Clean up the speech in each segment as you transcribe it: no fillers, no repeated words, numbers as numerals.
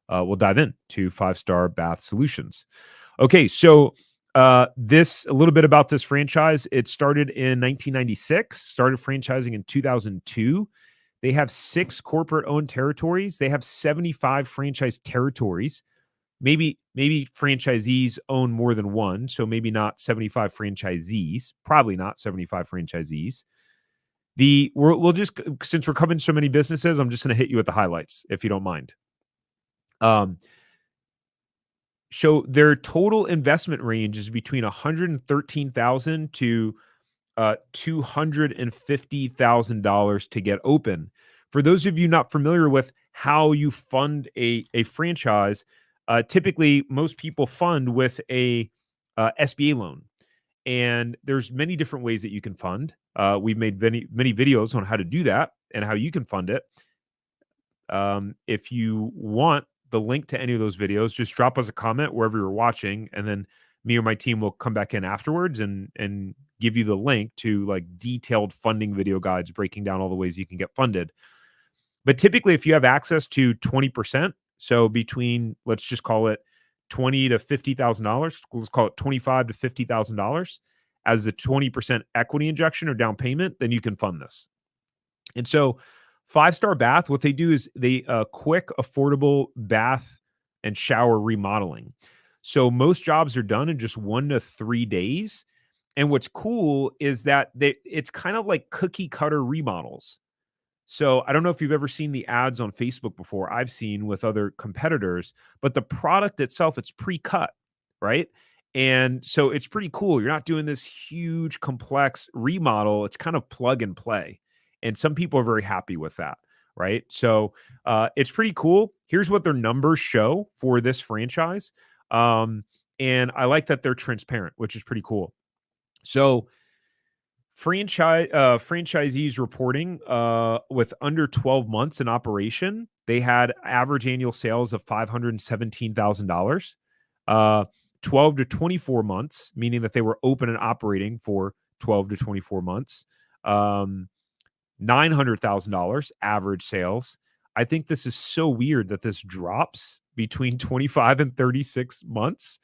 we'll dive into 5-Star Bath Solutions. Okay, so this a little bit about this franchise. It started in 1996, started franchising in 2002. They have 6 corporate-owned territories. They have 75 franchise territories. Maybe franchisees own more than one, so maybe not 75 franchisees. Probably not 75 franchisees. We'll just, since we're covering so many businesses, I'm just going to hit you with the highlights, if you don't mind. So their total investment range is between $113,000 to $250,000 to get open. For those of you not familiar with how you fund a franchise, typically most people fund with a SBA loan, and there's many different ways that you can fund. We've made many videos on how to do that and how you can fund it. If you want the link to any of those videos, just drop us a comment wherever you're watching, and then me or my team will come back in afterwards and give you the link to like detailed funding video guides breaking down all the ways you can get funded. But typically, if you have access to 20%, so between, let's just call it $20,000 to $50,000, let's call it $25,000 to $50,000 as the 20% equity injection or down payment, then you can fund this. And so 5-Star Bath, what they do is they quick, affordable bath and shower remodeling. So most jobs are done in just 1 to 3 days. And what's cool is that it's kind of like cookie cutter remodels. So I don't know if you've ever seen the ads on Facebook before. I've seen with other competitors, but the product itself, it's pre-cut, right? And so it's pretty cool. You're not doing this huge, complex remodel. It's kind of plug and play. And some people are very happy with that, right? So it's pretty cool. Here's what their numbers show for this franchise. And I like that they're transparent, which is pretty cool. So franchisees reporting with under 12 months in operation, they had average annual sales of $517,000. 12 to 24 months, meaning that they were open and operating for 12 to 24 months. $900,000 average sales. I think this is so weird that this drops between 25 and 36 months.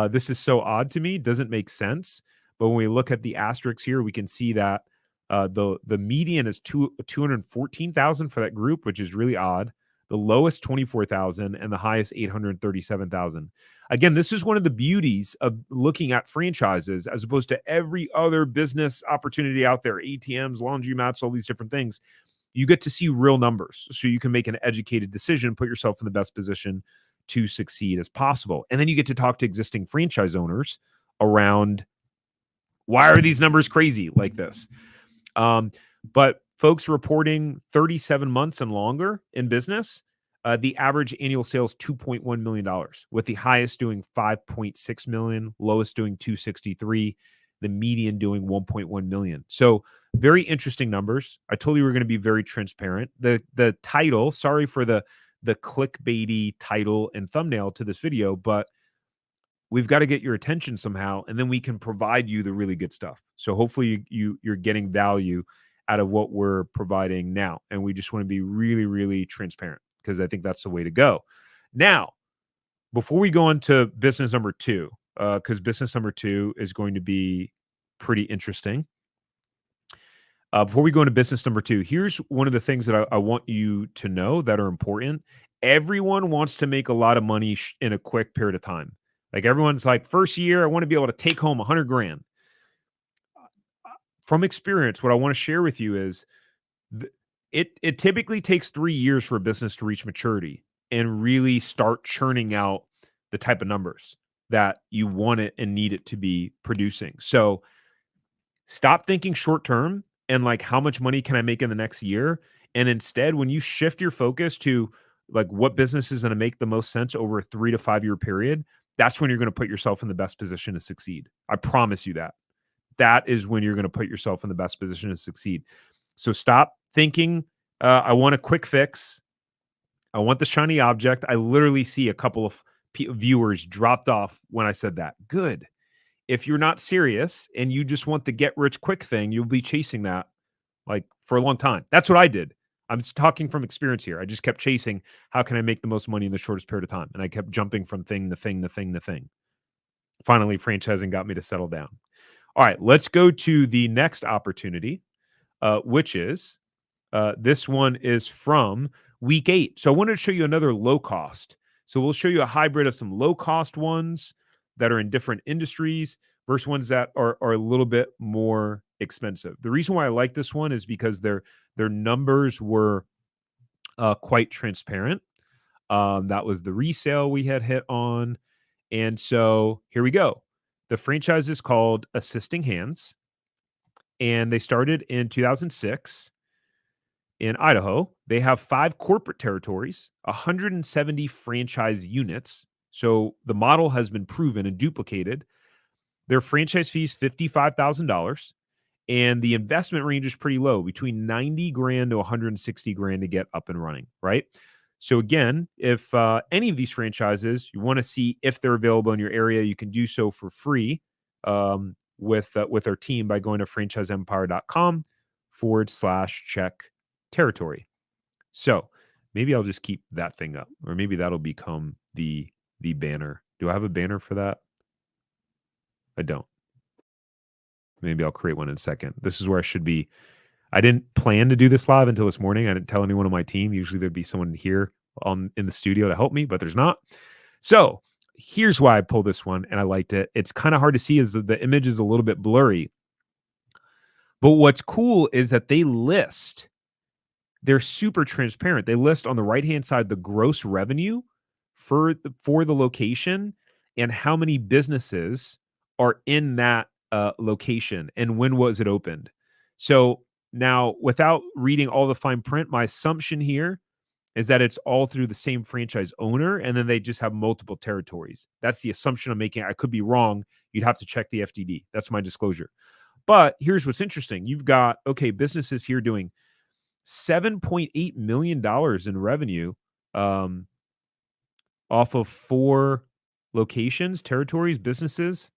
This is so odd to me. Doesn't make sense. But when we look at the asterisks here, we can see that the median is 214,000 for that group, which is really odd. The lowest 24,000 and the highest 837,000. Again, this is one of the beauties of looking at franchises as opposed to every other business opportunity out there, ATMs, laundromats, all these different things. You get to see real numbers so you can make an educated decision, put yourself in the best position to succeed as possible. And then you get to talk to existing franchise owners around why are these numbers crazy like this? But folks reporting 37 months and longer in business, the average annual sales $2.1 million, with the highest doing 5.6 million, lowest doing 263, the median doing 1.1 million. So very interesting numbers. I told you we were going to be very transparent. The title, sorry for the clickbaity title and thumbnail to this video, but we've got to get your attention somehow, and then we can provide you the really good stuff. So hopefully you're getting value out of what we're providing now. And we just want to be really, really transparent because I think that's the way to go. Now, before we go into business number 2, because business number 2 is going to be pretty interesting. Before we go into business number 2, here's one of the things that I want you to know that are important. Everyone wants to make a lot of money in a quick period of time. Like everyone's like, first year, I want to be able to take home 100 grand. From experience, what I want to share with you is it typically takes 3 years for a business to reach maturity and really start churning out the type of numbers that you want it and need it to be producing. So stop thinking short term and like, how much money can I make in the next year? And instead, when you shift your focus to like what business is going to make the most sense over a 3 to 5 year period, that's when you're going to put yourself in the best position to succeed. I promise you that. That is when you're going to put yourself in the best position to succeed. So stop thinking, I want a quick fix. I want the shiny object. I literally see a couple of viewers dropped off when I said that. Good. If you're not serious and you just want the get rich quick thing, you'll be chasing that like for a long time. That's what I did. I'm talking from experience here. I just kept chasing how can I make the most money in the shortest period of time, and I kept jumping from thing to thing to thing to thing. Finally, franchising got me to settle down. All right, let's go to the next opportunity, which is this one is from week 8. So I wanted to show you another low cost. So we'll show you a hybrid of some low cost ones that are in different industries versus ones that are a little bit more expensive. The reason why I like this one is because their numbers were quite transparent. That was the resale we had hit on. And so here we go. The franchise is called Assisting Hands, and they started in 2006 in Idaho. They have 5 corporate territories, 170 franchise units. So the model has been proven and duplicated. Their franchise fee is $55,000, and the investment range is pretty low, between 90 grand to 160 grand to get up and running, right? So again, if any of these franchises you want to see if they're available in your area, you can do so for free with our team by going to franchiseempire.com/check territory. So maybe I'll just keep that thing up, or maybe that'll become the banner. Do I have a banner for that? I don't. Maybe I'll create one in a second. This is where I should be. I didn't plan to do this live until this morning. I didn't tell anyone on my team. Usually there'd be someone here on in the studio to help me, but there's not. So here's why I pulled this one and I liked it. It's kind of hard to see as the image is a little bit blurry. But what's cool is that they're super transparent. They list on the right-hand side the gross revenue for the location and how many businesses are in that location and when was it opened. So now, without reading all the fine print, my assumption here is that it's all through the same franchise owner and then they just have multiple territories. That's the assumption I'm making. I could be wrong. You'd have to check the FDD. That's my disclosure. But here's what's interesting. You've got, okay, businesses here doing $7.8 million in revenue um, off of 4 locations, territories, businesses.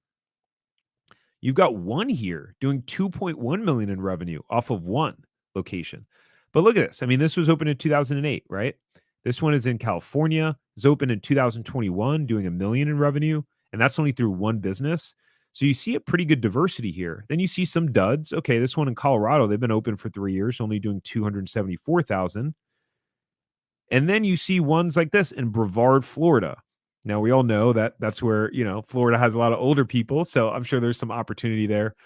You've got one here doing 2.1 million in revenue off of 1 location. But look at this. I mean, this was open in 2008, right? This one is in California. It's open in 2021, doing 1 million in revenue, and that's only through 1 business. So you see a pretty good diversity here. Then you see some duds. Okay, this one in Colorado, they've been open for 3 years, only doing 274,000. And then you see ones like this in Brevard, Florida. Now we all know that that's where, Florida has a lot of older people, so I'm sure there's some opportunity there.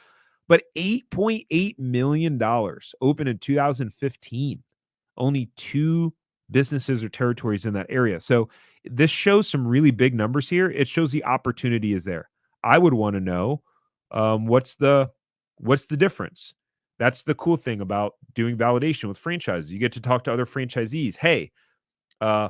But $8.8 million opened in 2015. Only 2 businesses or territories in that area. So this shows some really big numbers here. It shows the opportunity is there. I would want to know what's the difference. That's the cool thing about doing validation with franchises. You get to talk to other franchisees. Hey, uh,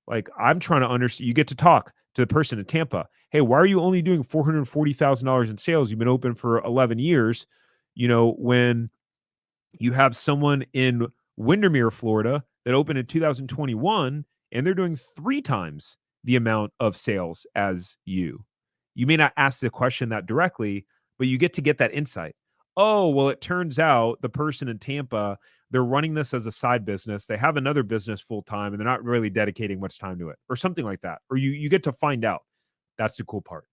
like I'm trying to understand. You get to talk to the person in Tampa. Hey, why are you only doing $440,000 in sales? You've been open for 11 years. When you have someone in Windermere, Florida, that opened in 2021, and they're doing 3 times the amount of sales as you. You may not ask the question that directly, but you get that insight. Oh, well, it turns out the person in Tampa, they're running this as a side business. They have another business full time, and they're not really dedicating much time to it, or something like that. Or you get to find out. That's the cool part.